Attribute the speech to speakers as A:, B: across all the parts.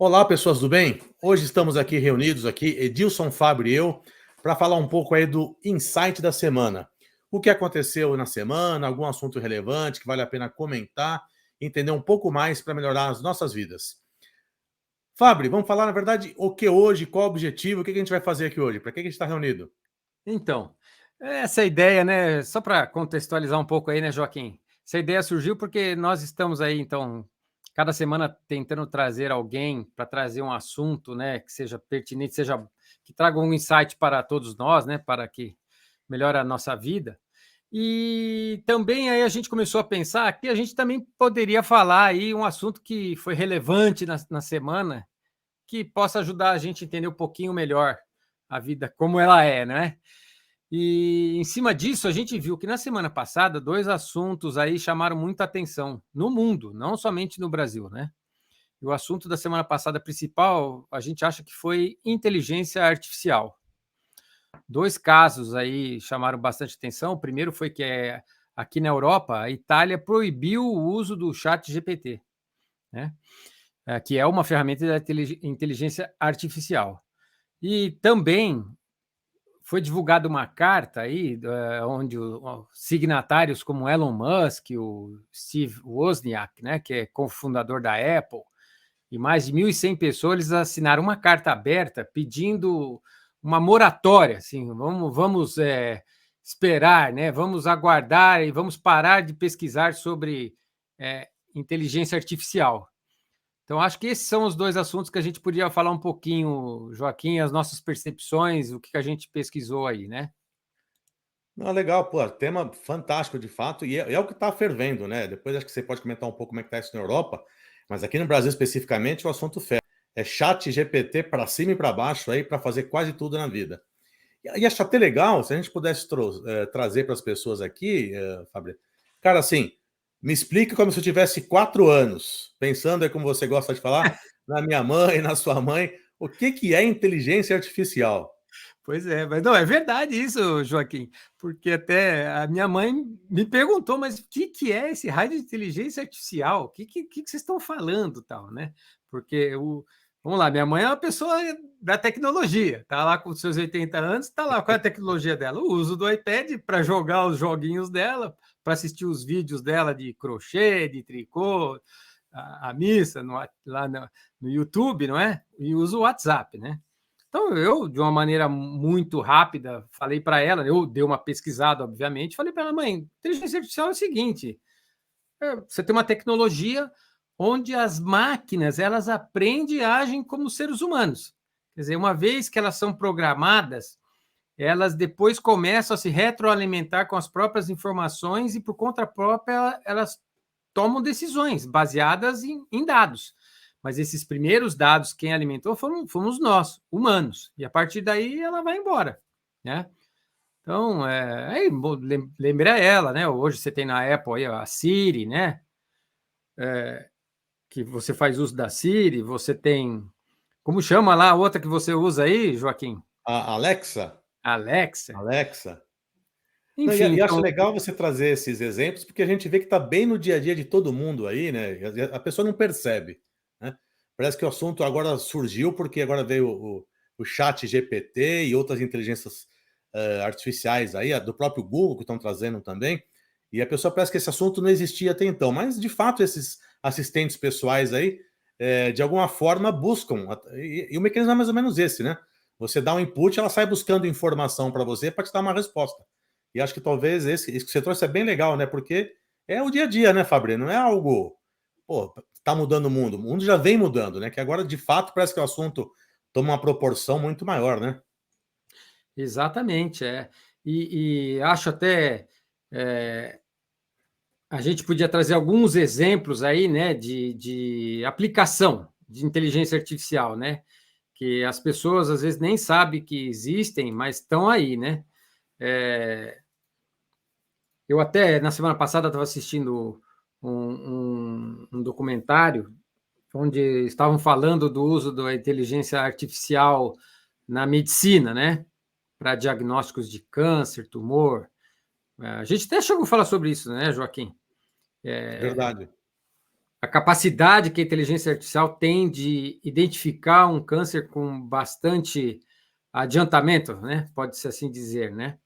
A: Olá, pessoas do bem? Hoje estamos aqui reunidos aqui, Edilson, Fábio e eu, para falar um pouco aí do insight da semana. O que aconteceu na semana, algum assunto relevante que vale a pena comentar, entender um pouco mais para melhorar as nossas vidas. Fábio, vamos falar, na verdade, o que hoje, qual o objetivo, o que a gente vai fazer aqui hoje, para que a gente está reunido?
B: Então, essa ideia, né, só para contextualizar um pouco aí, né, Joaquim? Essa ideia surgiu porque nós estamos aí, então, cada semana tentando trazer alguém para trazer um assunto, né, que seja pertinente, seja que traga um insight para todos nós, né, para que melhore a nossa vida. E também aí a gente começou a pensar que a gente também poderia falar aí um assunto que foi relevante na semana, que possa ajudar a gente a entender um pouquinho melhor a vida como ela é, né? E em cima disso, a gente viu que na semana passada, 2 assuntos aí chamaram muita atenção no mundo, não somente no Brasil, né. E o assunto da semana passada principal, a gente acha que foi inteligência artificial. 2 casos aí chamaram bastante atenção. O primeiro foi que, aqui na Europa, a Itália proibiu o uso do ChatGPT, né, que é uma ferramenta da inteligência artificial. E também foi divulgada uma carta aí, onde signatários como Elon Musk, o Steve Wozniak, né, que é cofundador da Apple, e mais de 1.100 pessoas, eles assinaram uma carta aberta pedindo uma moratória, assim, vamos esperar, né, vamos aguardar e vamos parar de pesquisar sobre inteligência artificial. Então, acho que esses são os 2 assuntos que a gente podia falar um pouquinho, Joaquim, as nossas percepções, o que a gente pesquisou aí, né?
A: Não, legal, pô, tema fantástico de fato, e é o que está fervendo, né? Depois acho que você pode comentar um pouco como é que está isso na Europa, mas aqui no Brasil especificamente o assunto é chat GPT para cima e para baixo aí para fazer quase tudo na vida. E acho até legal se a gente pudesse trazer para as pessoas aqui, Fabrício. Cara, assim, me explica como se eu tivesse 4 anos, pensando aí como você gosta de falar, na minha mãe, na sua mãe, o que que é inteligência artificial?
B: Pois é, mas não, é verdade isso, Joaquim, porque até a minha mãe me perguntou: "Mas o que que é esse raio de inteligência artificial? O que vocês estão falando?", tal, né. Porque o vamos lá, minha mãe é uma pessoa da tecnologia, tá lá com seus 80 anos, tá lá, qual é a tecnologia dela? O uso do iPad para jogar os joguinhos dela, para assistir os vídeos dela de crochê, de tricô, a missa lá no YouTube, não é, e usa o WhatsApp, né. Então eu, de uma maneira muito rápida, falei para ela, eu dei uma pesquisada, obviamente, falei para ela: "Mãe, inteligência artificial é o seguinte, você tem uma tecnologia onde as máquinas, elas aprendem e agem como seres humanos. Quer dizer, uma vez que elas são programadas, elas depois começam a se retroalimentar com as próprias informações e, por conta própria, elas tomam decisões baseadas em dados. Mas esses primeiros dados, quem alimentou fomos nós, humanos. E a partir daí ela vai embora, né? Então, aí, lembrei ela, né? Hoje você tem na Apple aí a Siri, né? Que você faz uso da Siri, você tem. Como chama lá a outra que você usa aí, Joaquim?
A: A Alexa?
B: Alexa.
A: Alexa? Não,
B: Enfim,
A: e acho
B: então,
A: legal você trazer esses exemplos, porque a gente vê que está bem no dia a dia de todo mundo aí, né? E a pessoa não percebe, né? Parece que o assunto agora surgiu porque agora veio o chat GPT e outras inteligências artificiais aí, do próprio Google que estão trazendo também, e a pessoa parece que esse assunto não existia até então, mas de fato esses assistentes pessoais aí, de alguma forma buscam, e o mecanismo é mais ou menos esse, né? Você dá um input, ela sai buscando informação para você para te dar uma resposta. E acho que talvez isso que você trouxe é bem legal, né? Porque é o dia a dia, né, Fabrício? Não é algo. Pô, tá mudando o mundo já vem mudando, né? Que agora, de fato, parece que o assunto toma uma proporção muito maior, né?
B: exatamente, é. E acho até é, a gente podia trazer alguns exemplos aí, né, de aplicação de inteligência artificial, né, que as pessoas às vezes nem sabem que existem, mas estão aí, né. É, eu até na semana passada estava assistindo um documentário onde estavam falando do uso da inteligência artificial na medicina, né, para diagnósticos de câncer, tumor. A gente até chegou a falar sobre isso, né, Joaquim?
A: Verdade.
B: a capacidade que a inteligência artificial tem de identificar um câncer com bastante adiantamento, né? Pode-se assim dizer, né?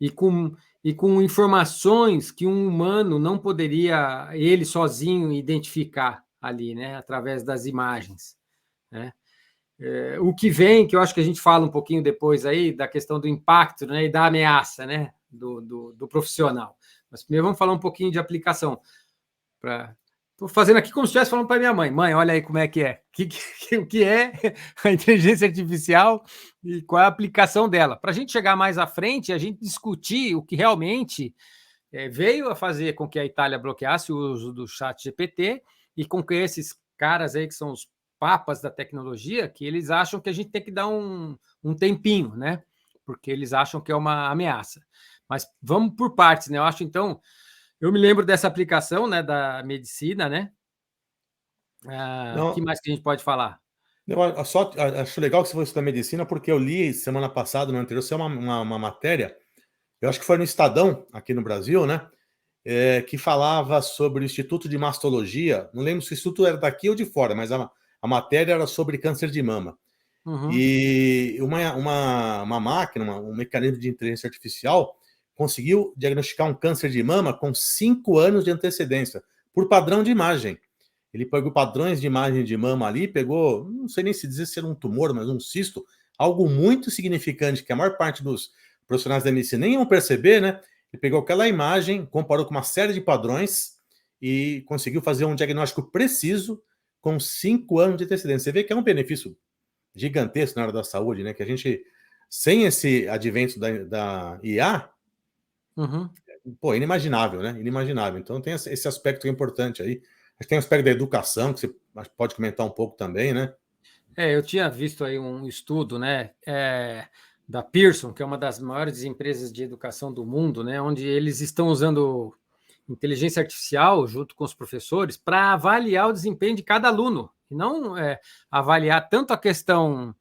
B: E com informações que um humano não poderia, ele sozinho, identificar ali, né? Através das imagens, né? O que vem, que eu acho que a gente fala um pouquinho depois aí, da questão do impacto, né? E da ameaça, né? Do profissional. Mas primeiro vamos falar um pouquinho de aplicação. Estou fazendo aqui como se estivesse falando para minha mãe. Mãe, olha aí como é que é. O que é a inteligência artificial e qual é a aplicação dela. Para a gente chegar mais à frente, a gente discutir o que realmente veio a fazer com que a Itália bloqueasse o uso do chat GPT e com que esses caras aí que são os papas da tecnologia, que eles acham que a gente tem que dar um tempinho, né? Porque eles acham que é uma ameaça. Mas vamos por partes, né? Eu acho, então, eu me lembro dessa aplicação, né, da medicina, né? Que
A: Não,
B: mais que a gente pode falar?
A: acho legal que você falou isso da medicina, porque eu li semana passada, no anterior, isso é uma matéria, eu acho que foi no Estadão, aqui no Brasil, né? Que falava sobre o Instituto de Mastologia. Não lembro se o Instituto era daqui ou de fora, mas a matéria era sobre câncer de mama.
B: Uhum.
A: E uma máquina, um mecanismo de inteligência artificial conseguiu diagnosticar um câncer de mama com 5 anos de antecedência, por padrão de imagem. Ele pegou padrões de imagem de mama ali, pegou, não sei nem se dizer se era um tumor, mas um cisto, algo muito significante que a maior parte dos profissionais da medicina nem iam perceber, né? Ele pegou aquela imagem, comparou com uma série de padrões e conseguiu fazer um diagnóstico preciso com 5 anos de antecedência. Você vê que é um benefício gigantesco na área da saúde, né? Que a gente, sem esse advento da IA,
B: Uhum.
A: pô, inimaginável, né? Inimaginável. Então tem esse aspecto que é importante aí. Acho que tem o aspecto da educação, que você pode comentar um pouco também, né?
B: Eu tinha visto aí um estudo, né, da Pearson, que é uma das maiores empresas de educação do mundo, né, onde eles estão usando inteligência artificial junto com os professores para avaliar o desempenho de cada aluno, e não avaliar tanto a questão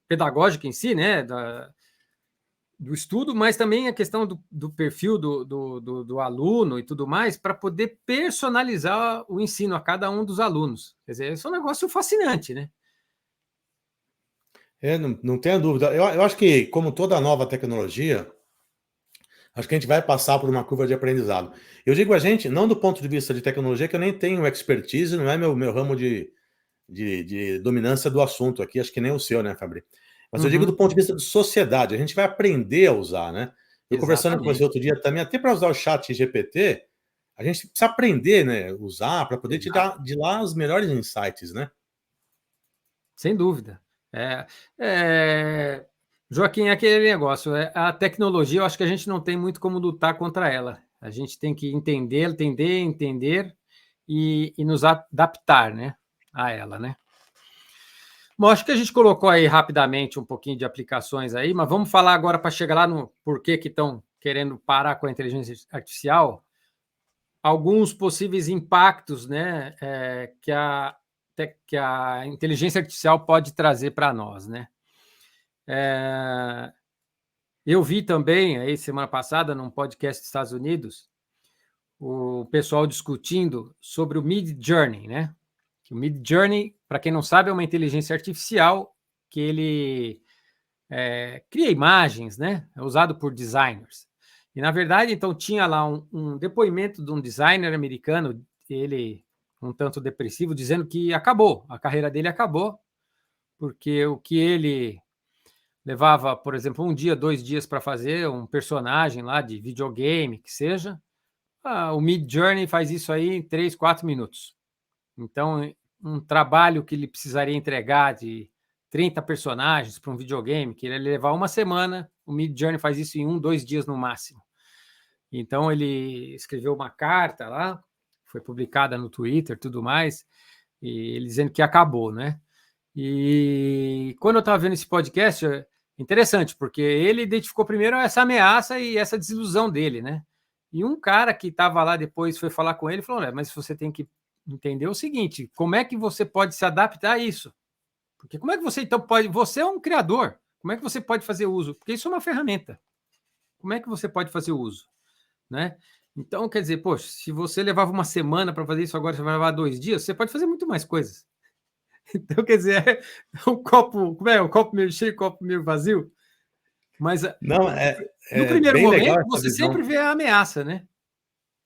B: pedagógica em si, né, do estudo, mas também a questão do perfil do aluno e tudo mais, para poder personalizar o ensino a cada um dos alunos. Quer dizer, isso é um negócio fascinante, né?
A: Não tenha dúvida. Eu acho que, como toda nova tecnologia, acho que a gente vai passar por uma curva de aprendizado. Eu digo a gente, não do ponto de vista de tecnologia, que eu nem tenho expertise, não é meu ramo de dominância do assunto aqui, acho que nem o seu, né, Fabri? Mas eu digo do
B: Uhum.
A: ponto de vista de sociedade, a gente vai aprender a usar, né? Eu conversando com você
B: Exatamente.
A: outro dia também, até para usar o chat GPT, a gente precisa aprender, né? Usar para poder
B: Exato.
A: tirar de lá os melhores insights, né?
B: Sem dúvida. É, é, Joaquim, é aquele negócio, a tecnologia, eu acho que a gente não tem muito como lutar contra ela. A gente tem que entender e nos adaptar, né, a ela, né? Bom, acho que a gente colocou aí rapidamente um pouquinho de aplicações aí, mas vamos falar agora para chegar lá no porquê que estão querendo parar com a inteligência artificial, alguns possíveis impactos, né, que a inteligência artificial pode trazer para nós, né? Eu vi também aí semana passada num podcast dos Estados Unidos o pessoal discutindo sobre o Mid Journey, né? O Mid Journey, para quem não sabe, é uma inteligência artificial que ele cria imagens, né? É usado por designers. E, na verdade, então, tinha lá um depoimento de um designer americano, ele um tanto depressivo, dizendo que acabou, a carreira dele acabou, porque o que ele levava, por exemplo, 1 dia, 2 dias para fazer um personagem lá de videogame, que seja, o Mid Journey faz isso aí em 3, 4 minutos. Então, um trabalho que ele precisaria entregar de 30 personagens para um videogame, que ele ia levar uma semana, o Mid Journey faz isso em 1, 2 dias no máximo. Então, ele escreveu uma carta lá, foi publicada no Twitter, tudo mais, e ele dizendo que acabou, né? E quando eu estava vendo esse podcast, interessante, porque ele identificou primeiro essa ameaça e essa desilusão dele, né? E um cara que estava lá depois foi falar com ele e falou: mas você tem que entender o seguinte, como é que você pode se adaptar a isso? Porque como é que você então pode, você é um criador, como é que você pode fazer uso? Porque isso é uma ferramenta. Como é que você pode fazer uso, né? Então, quer dizer, poxa, se você levava uma semana para fazer isso, agora você vai levar 2 dias, você pode fazer muito mais coisas. Então, quer dizer, um copo, como é? Um copo meio cheio, um copo meio vazio. Mas
A: Não,
B: no
A: é
B: primeiro
A: bem legal
B: momento,
A: essa
B: você sempre
A: visão.
B: vê a ameaça, né?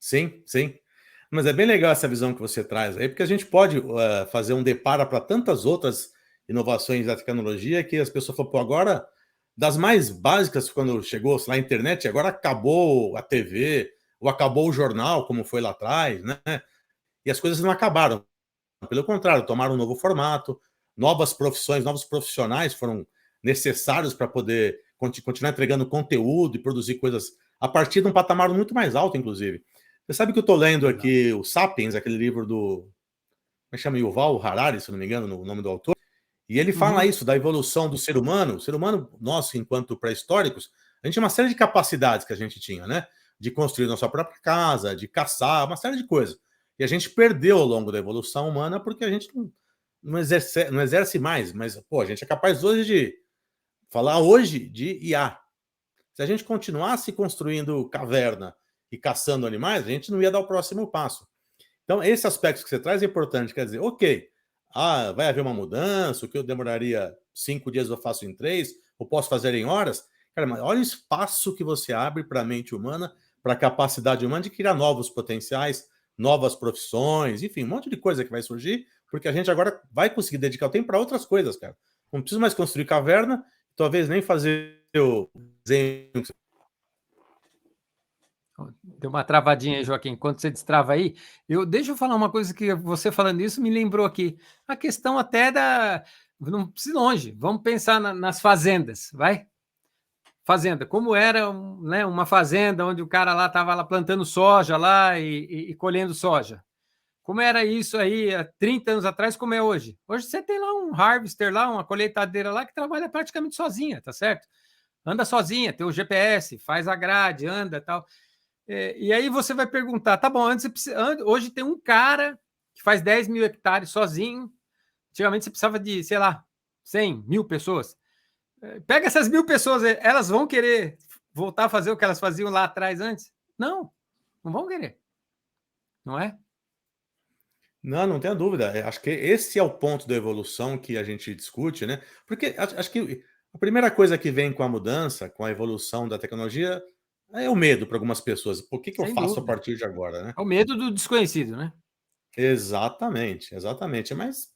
A: Sim, sim. Mas é bem legal essa visão que você traz aí, porque a gente pode fazer um deparo para tantas outras inovações da tecnologia que as pessoas falam, pô, agora, das mais básicas, quando chegou sei lá, a internet, agora acabou a TV, ou acabou o jornal, como foi lá atrás, né? E as coisas não acabaram. Pelo contrário, tomaram um novo formato, novas profissões, novos profissionais foram necessários para poder continuar entregando conteúdo e produzir coisas a partir de um patamar muito mais alto, inclusive. Você sabe que eu estou lendo
B: Exato.
A: aqui o Sapiens, aquele livro do. Como é que chama? Yuval Harari, se não me engano, no nome do autor. E ele fala
B: Uhum.
A: isso, da evolução do ser humano. O ser humano, nós, enquanto pré-históricos, a gente tinha uma série de capacidades que a gente tinha, né? De construir nossa própria casa, de caçar, uma série de coisas. E a gente perdeu ao longo da evolução humana porque a gente não exerce mais. Mas, pô, a gente é capaz hoje de falar hoje de IA. Se a gente continuasse construindo caverna e caçando animais, a gente não ia dar o próximo passo. Então, esse aspecto que você traz é importante. Quer dizer, ok, vai haver uma mudança, o que eu demoraria 5 dias eu faço em 3, ou posso fazer em horas. Cara, mas olha o espaço que você abre para a mente humana, para a capacidade humana de criar novos potenciais, novas profissões, enfim, um monte de coisa que vai surgir, porque a gente agora vai conseguir dedicar o tempo para outras coisas, cara. Não preciso mais construir caverna, talvez nem fazer o desenho.
B: Deu uma travadinha aí, Joaquim. Enquanto você destrava aí, deixa eu falar uma coisa que você falando isso me lembrou aqui. A questão até da. Não precisa ir longe. Vamos pensar nas fazendas, vai? Fazenda, como era né, uma fazenda onde o cara lá estava lá plantando soja lá e colhendo soja. Como era isso aí há 30 anos atrás, como é hoje? Hoje você tem lá um harvester lá, uma colheitadeira lá que trabalha praticamente sozinha, tá certo? Anda sozinha, tem o GPS, faz a grade, anda tal. E aí você vai perguntar, tá bom, hoje tem um cara que faz 10 mil hectares sozinho. Antigamente você precisava de, sei lá, 100 mil pessoas. Pega essas 1.000 pessoas, elas vão querer voltar a fazer o que elas faziam lá atrás antes? Não, não vão querer, não é?
A: Não, não tenha dúvida. Acho que esse é o ponto da evolução que a gente discute, né? Porque acho que a primeira coisa que vem com a mudança, com a evolução da tecnologia, é o medo para algumas pessoas. O que eu
B: Sem
A: faço a
B: dúvida.
A: partir de agora, né?
B: É o medo do desconhecido, né?
A: Exatamente, exatamente. Mas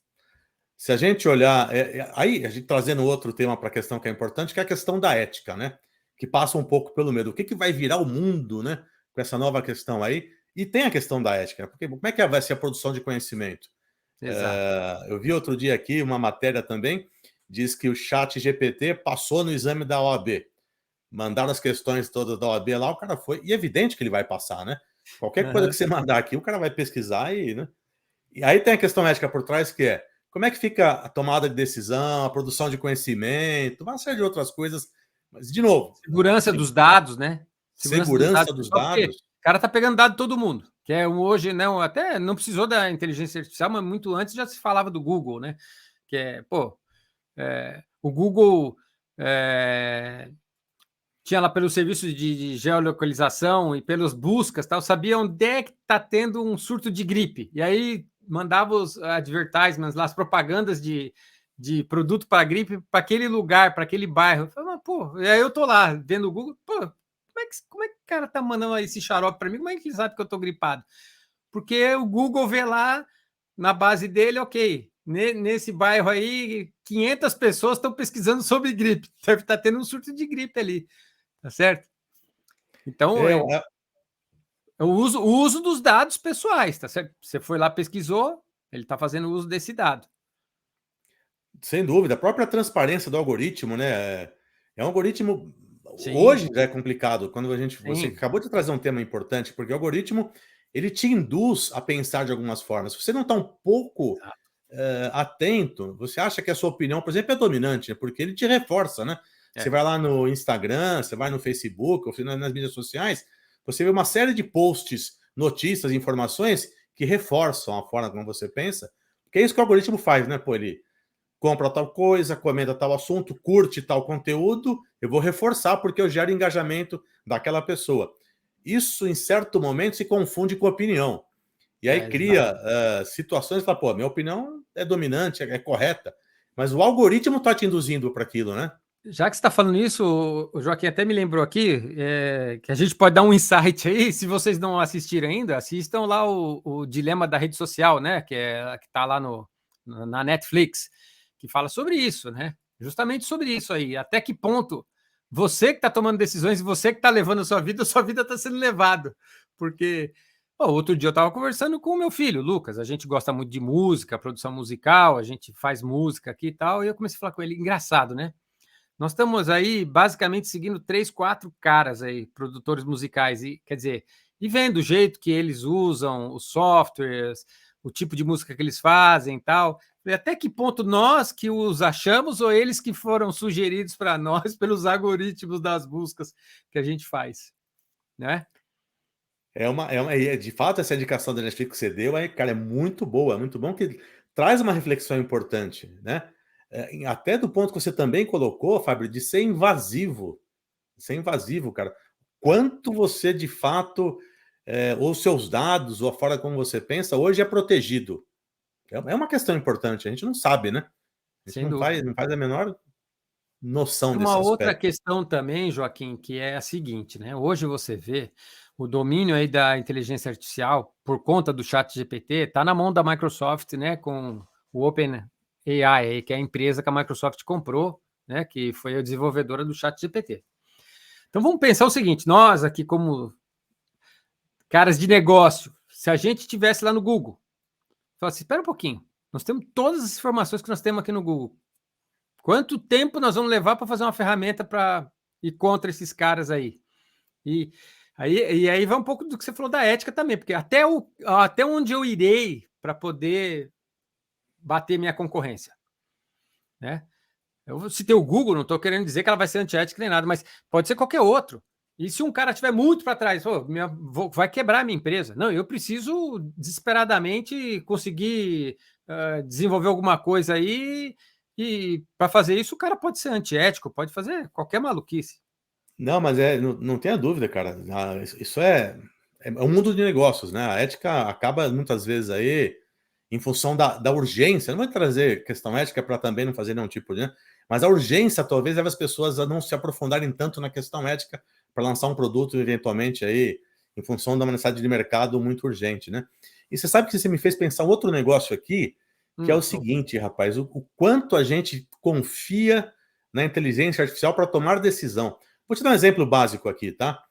A: se a gente olhar, aí a gente trazendo outro tema para a questão que é importante, que é a questão da ética, né? Que passa um pouco pelo medo. O que vai virar o mundo, né? Com essa nova questão aí. E tem a questão da ética, porque como é que vai ser a produção de conhecimento?
B: Exato.
A: Eu vi outro dia aqui uma matéria também, diz que o chat GPT passou no exame da OAB. Mandaram as questões todas da OAB lá, o cara foi. E é evidente que ele vai passar, né? Qualquer coisa que
B: Uhum.
A: você mandar aqui, o cara vai pesquisar e, né? E aí tem a questão ética por trás, que é como é que fica a tomada de decisão, a produção de conhecimento, uma série de outras coisas. Mas, de novo,
B: Segurança dos dados, né? Segurança dos dados
A: segurança dos
B: pessoal, porque
A: dados.
B: o cara tá pegando dado de todo mundo. Que é hoje, não, até não precisou da inteligência artificial, mas muito antes já se falava do Google, né? Que é, pô, o Google tinha lá pelos serviços de geolocalização e pelas buscas, tal, sabia onde é que está tendo um surto de gripe. E aí mandava os advertisements lá, as propagandas de produto para gripe para aquele lugar, para aquele bairro. Eu falei, pô, e aí eu tô lá vendo o Google, pô, como é que o cara tá mandando esse xarope para mim? Como é que ele sabe que eu tô gripado? Porque o Google vê lá na base dele, ok, nesse bairro aí, 500 pessoas estão pesquisando sobre gripe. Deve estar tendo um surto de gripe ali. Tá certo? Então,
A: É,
B: o uso dos dados pessoais, tá certo? Você foi lá, pesquisou, ele está fazendo uso desse dado.
A: sem dúvida, a própria transparência do algoritmo, né? É um algoritmo.
B: Sim,
A: Hoje já é complicado. Quando você
B: sim.
A: acabou de trazer um tema importante, porque o algoritmo ele te induz a pensar de algumas formas. Se você não está um pouco
B: Exato.
A: atento, você acha que a sua opinião, por exemplo, é dominante, né? Porque ele te reforça, né? Você
B: É.
A: vai lá no Instagram, você vai no Facebook, ou nas mídias sociais, você vê uma série de posts, notícias, informações que reforçam a forma como você pensa. Que é isso que o algoritmo faz, né? Pô, ele compra tal coisa, comenta tal assunto, curte tal conteúdo, eu vou reforçar porque eu gero engajamento daquela pessoa. isso em certo momento se confunde com opinião. E aí cria situações que fala, pô, minha opinião é dominante, é correta, mas o algoritmo está te induzindo para aquilo, né?
B: Já que você está falando isso, o Joaquim até me lembrou aqui que a gente pode dar um insight aí. Se vocês não assistiram ainda, assistam lá o Dilema da Rede Social, né? Que está lá na Netflix, que fala sobre isso, né? Justamente sobre isso aí. Até que ponto você que está tomando decisões e você que está levando a sua vida está sendo levado. Porque outro dia eu estava conversando com o meu filho, Lucas. A gente gosta muito de música, produção musical, a gente faz música aqui e tal. E eu comecei a falar com ele, engraçado, né? Nós estamos aí basicamente seguindo 3, 4 caras aí, produtores musicais, e quer dizer, e vendo o jeito que eles usam os softwares, o tipo de música que eles fazem e tal. Até que ponto nós que os achamos ou eles que foram sugeridos para nós pelos algoritmos das buscas que a gente faz, né?
A: De fato, essa indicação da Netflix que você deu, cara, é muito boa, é muito bom que traz uma reflexão importante, né? Até do ponto que você também colocou, Fábio, de ser invasivo. Ser invasivo, cara. Quanto você, de fato, ou seus dados, ou a forma como você pensa, hoje é protegido. É uma questão importante, a gente não sabe, né? A gente
B: Sem
A: não
B: dúvida.
A: faz a menor noção desse
B: Uma outra
A: aspecto.
B: questão também, Joaquim, que é a seguinte, né? Hoje você vê o domínio aí da inteligência artificial por conta do chat GPT está na mão da Microsoft, né? Com o OpenAI, que é a empresa que a Microsoft comprou, né? Que foi a desenvolvedora do chat GPT. Então vamos pensar o seguinte: nós aqui como caras de negócio, se a gente tivesse lá no Google, fala assim, espera um pouquinho, nós temos todas as informações que nós temos aqui no Google. Quanto tempo nós vamos levar para fazer uma ferramenta para ir contra esses caras aí? E aí vai um pouco do que você falou da ética também, porque até onde eu irei para poder bater minha concorrência, né? Eu citei o Google, não estou querendo dizer que ela vai ser antiética nem nada, mas pode ser qualquer outro. E se um cara estiver muito para trás, vai quebrar a minha empresa. Não, eu preciso desesperadamente conseguir desenvolver alguma coisa aí, e para fazer isso o cara pode ser antiético, pode fazer qualquer maluquice.
A: Não, mas não tenha dúvida, cara. Isso é um mundo de negócios, né? A ética acaba muitas vezes aí, em função da urgência. Não vai trazer questão ética para também não fazer nenhum tipo de. Né? Mas a urgência talvez leve as pessoas a não se aprofundarem tanto na questão ética para lançar um produto eventualmente aí, em função de uma necessidade de mercado muito urgente, né? E você sabe que você me fez pensar um outro negócio aqui, que é o seguinte, rapaz: o quanto a gente confia na inteligência artificial para tomar decisão. Vou te dar um exemplo básico aqui, tá?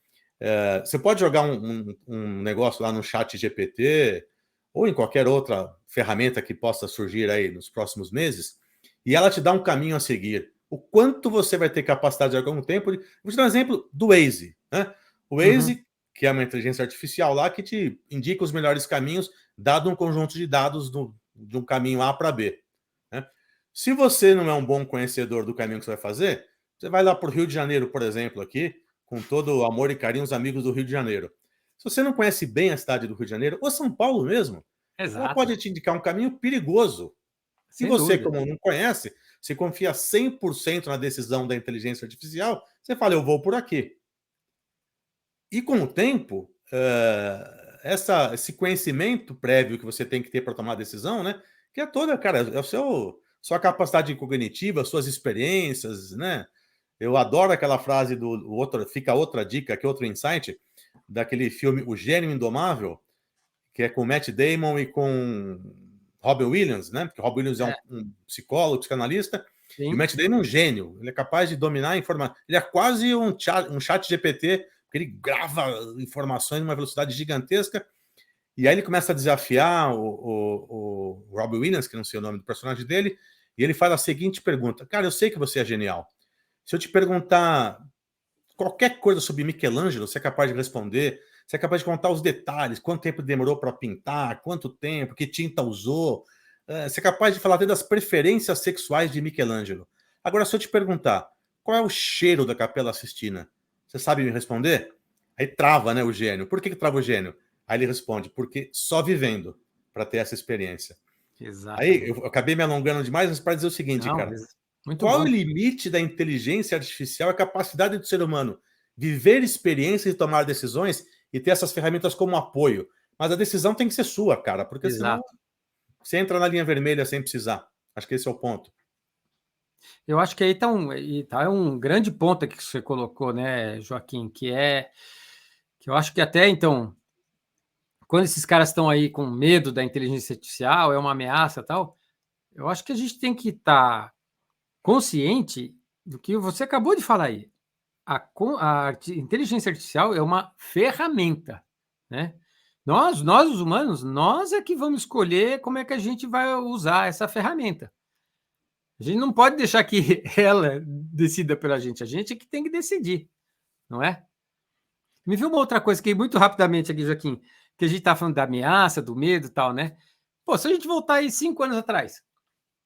A: Você pode jogar um negócio lá no chat GPT ou em qualquer outra ferramenta que possa surgir aí nos próximos meses e ela te dá um caminho a seguir. O quanto você vai ter capacidade de algum tempo. Vou te dar um exemplo do Waze, né? O Waze, que é uma inteligência artificial lá que te indica os melhores caminhos, dado um conjunto de dados de um caminho A para B. Né? Se você não é um bom conhecedor do caminho que você vai fazer, você vai lá para o Rio de Janeiro, por exemplo, aqui, com todo o amor e carinho, os amigos do Rio de Janeiro. Se você não conhece bem a cidade do Rio de Janeiro, ou São Paulo mesmo, ela
B: Exato.
A: pode te indicar um caminho perigoso. Se
B: Sem
A: você,
B: dúvida.
A: como não conhece, se confia 100% na decisão da inteligência artificial, você fala, eu vou por aqui. E com o tempo, esse conhecimento prévio que você tem que ter para tomar a decisão, né? Que é toda, cara, é sua capacidade cognitiva, suas experiências, né? Eu adoro aquela frase fica outra dica, que outro insight, daquele filme O Gênio Indomável, que é com Matt Damon e com Robin Williams, né? Porque Robin Williams é um psicólogo, psicanalista,
B: Sim.
A: e o Matt Damon é um gênio. Ele é capaz de dominar a informação. Ele é quase um chat GPT, porque ele grava informações numa velocidade gigantesca. E aí ele começa a desafiar o Robin Williams, que não sei o nome do personagem dele, e ele faz a seguinte pergunta: cara, eu sei que você é genial. Se eu te perguntar qualquer coisa sobre Michelangelo, você é capaz de responder, você é capaz de contar os detalhes, quanto tempo demorou para pintar, quanto tempo, que tinta usou, você é capaz de falar até das preferências sexuais de Michelangelo. Agora, se eu te perguntar qual é o cheiro da Capela Sistina, você sabe me responder? Aí trava, né, o gênio. Por que trava o gênio? Aí ele responde, porque só vivendo para ter essa experiência. Aí eu acabei me alongando demais, mas para dizer o seguinte,
B: Não,
A: cara,
B: muito
A: qual é o
B: bom.
A: limite da inteligência artificial? A capacidade do ser humano viver experiências e tomar decisões e ter essas ferramentas como apoio. Mas a decisão tem que ser sua, cara, porque senão
B: Exato.
A: você entra na linha vermelha sem precisar. Acho que esse é o ponto.
B: Eu acho que aí tá um grande ponto aqui que você colocou, né, Joaquim, que eu acho que até então, quando esses caras estão aí com medo da inteligência artificial, é uma ameaça e tal, eu acho que a gente tem que estar consciente do que você acabou de falar aí. Inteligência artificial é uma ferramenta, né? Nós os humanos, nós é que vamos escolher como é que a gente vai usar essa ferramenta. A gente não pode deixar que ela decida pela gente, a gente é que tem que decidir, não é? Me viu uma outra coisa que muito rapidamente aqui, Joaquim, que a gente está falando da ameaça, do medo e tal, né? Pô, se a gente voltar aí 5 anos atrás,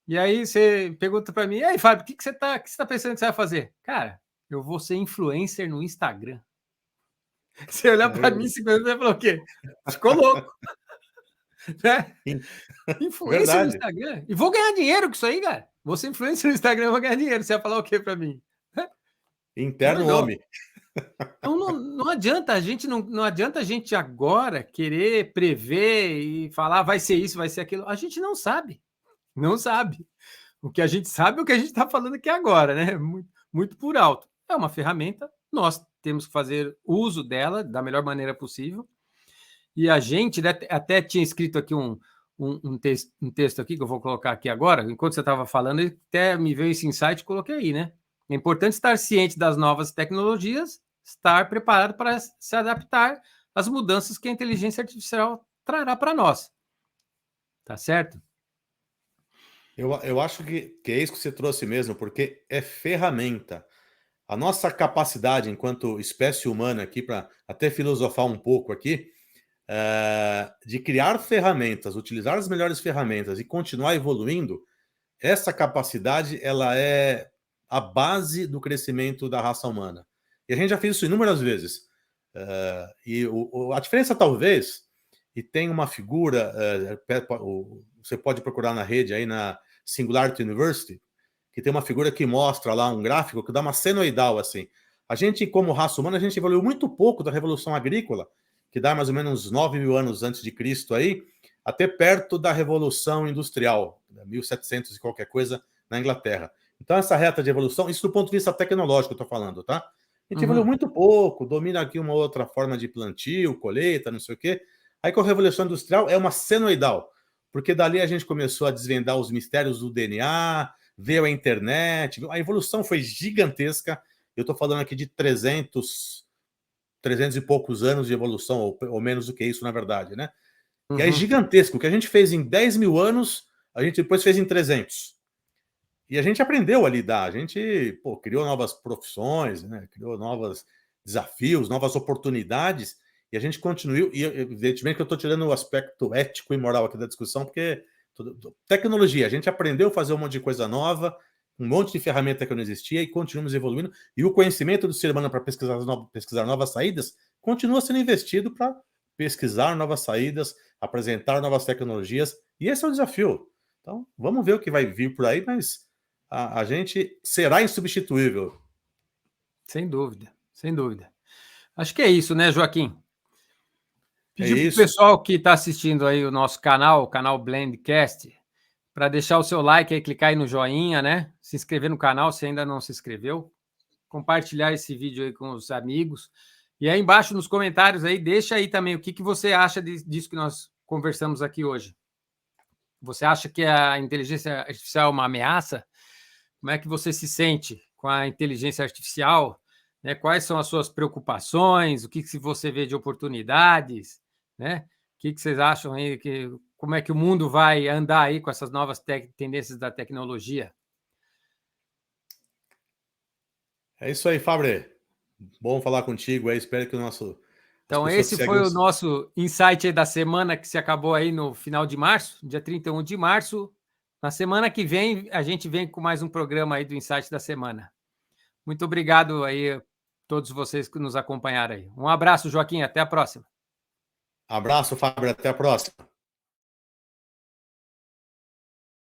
B: e aí você pergunta para mim, e aí, Fábio, o que você tá pensando que você vai fazer? Cara, eu vou ser influencer no Instagram. Você olhar para mim 5 anos e falar o quê? Ficou louco. Né? Influencer no
A: Verdade.
B: Instagram. E vou ganhar dinheiro com isso aí, cara. Vou ser influencer no Instagram, eu vou ganhar dinheiro. Você vai falar o quê para mim?
A: Interno
B: Não.
A: homem.
B: Então não adianta não adianta a gente agora querer prever e falar vai ser isso, vai ser aquilo. A gente não sabe. Não sabe. O que a gente sabe é o que a gente está falando aqui agora, né? Muito, muito por alto. É uma ferramenta, nós temos que fazer uso dela da melhor maneira possível. E a gente até tinha escrito aqui um texto aqui que eu vou colocar aqui agora. Enquanto você estava falando, até me veio esse insight e coloquei aí, né? É importante estar ciente das novas tecnologias, estar preparado para se adaptar às mudanças que a inteligência artificial trará para nós. Tá certo?
A: Eu acho que é isso que você trouxe mesmo, porque é ferramenta. A nossa capacidade enquanto espécie humana aqui, para até filosofar um pouco aqui, de criar ferramentas, utilizar as melhores ferramentas e continuar evoluindo, essa capacidade ela é a base do crescimento da raça humana. E a gente já fez isso inúmeras vezes. A diferença talvez, e tem uma figura, você pode procurar na rede aí na Singularity University, que tem uma figura que mostra lá um gráfico que dá uma senoidal assim. A gente, como raça humana, a gente evoluiu muito pouco da Revolução Agrícola, que dá mais ou menos 9.000 anos antes de Cristo aí, até perto da Revolução Industrial, 1700 e qualquer coisa, na Inglaterra. Então, essa reta de evolução, isso do ponto de vista tecnológico, eu estou falando, tá? A gente evoluiu muito pouco, domina aqui uma outra forma de plantio, colheita, não sei o quê. Aí, com a Revolução Industrial, é uma senoidal, porque dali a gente começou a desvendar os mistérios do DNA, veio a internet, a evolução foi gigantesca. Eu estou falando aqui de 300 e poucos anos de evolução, ou menos do que isso, na verdade, né? E aí, gigantesco. O que a gente fez em 10.000 anos, a gente depois fez em 300. E a gente aprendeu a lidar, a gente criou novas profissões, né? Criou novos desafios, novas oportunidades, e a gente continuou. E evidentemente que eu estou tirando o aspecto ético e moral aqui da discussão, porque tecnologia, a gente aprendeu a fazer um monte de coisa nova, um monte de ferramenta que não existia e continuamos evoluindo. E o conhecimento do ser humano para pesquisar novas saídas continua sendo investido para pesquisar novas saídas, apresentar novas tecnologias, e esse é o desafio. Então, vamos ver o que vai vir por aí, mas a gente será insubstituível.
B: Sem dúvida, sem dúvida. Acho que é isso, né, Joaquim?
A: É
B: Pedir para o
A: isso.
B: pessoal que está assistindo aí o nosso canal, o canal Blendcast, para deixar o seu like aí, clicar aí no joinha, né? Se inscrever no canal se ainda não se inscreveu. Compartilhar esse vídeo aí com os amigos. E aí embaixo nos comentários aí, deixa aí também o que você acha disso que nós conversamos aqui hoje. Você acha que a inteligência artificial é uma ameaça? Como é que você se sente com a inteligência artificial? Né? Quais são as suas preocupações? O que você vê de oportunidades? Né? O que vocês acham aí? Como é que o mundo vai andar aí com essas novas tendências da tecnologia?
A: É isso aí, Fabre. Bom falar contigo aí. Espero que as
B: Então,
A: pessoas que
B: esse
A: seguem
B: foi o nosso insight aí da semana que se acabou aí no final de março, dia 31 de março. Na semana que vem, a gente vem com mais um programa aí do Insight da semana. Muito obrigado aí a todos vocês que nos acompanharam aí. Um abraço, Joaquim, até a próxima.
A: Abraço, Fabre. Até a próxima.